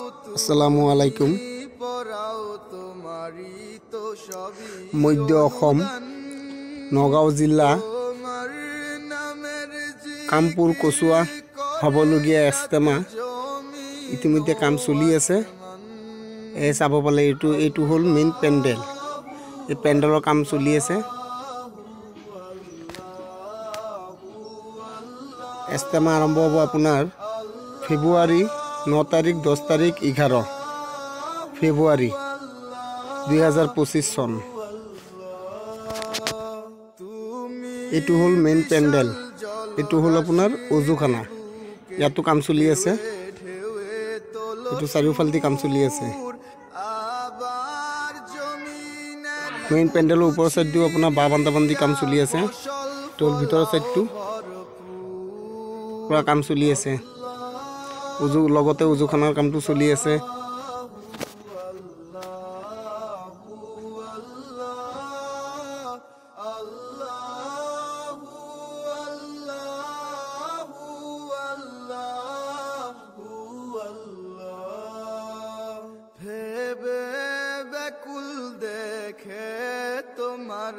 আসসালামু আলাইকুম। মধ্য অসম নগাঁও জিলা কামপুৰ কচুৱা হ'বলগীয়া ইজতেমা ইতিমধ্যে কাম চলি আছে। চাব পালে এইটো হ'ল মেইন পেণ্ডেল। এই পেণ্ডেলৰ কাম চলি আছে। ইজতেমা আৰম্ভ হ'ব আপোনাৰ ফেব্ৰুৱাৰী 9 তাৰিখ 10 তাৰিখ 11 ফেব্ৰুৱাৰী 2025 চন। এইটো হ'ল মেইন পেণ্ডেল। এইটো হ'ল আপোনাৰ অজুখানা। ইয়াতো কাম চলি আছে। এইটো চাৰিওফালেদি কাম চলি আছে। মেইন পেণ্ডেলৰ ওপৰৰ চাইডটো আপোনাৰ বাঁহ বান্ধি কাম চলি আছে। তোৰ ভিতৰৰ চাইডটো পুৰা কাম চলি আছে। লগতে উজুখানাৰ কামটো চলি আছে। ভেবে ব্যাকুল দেখে তোমাৰ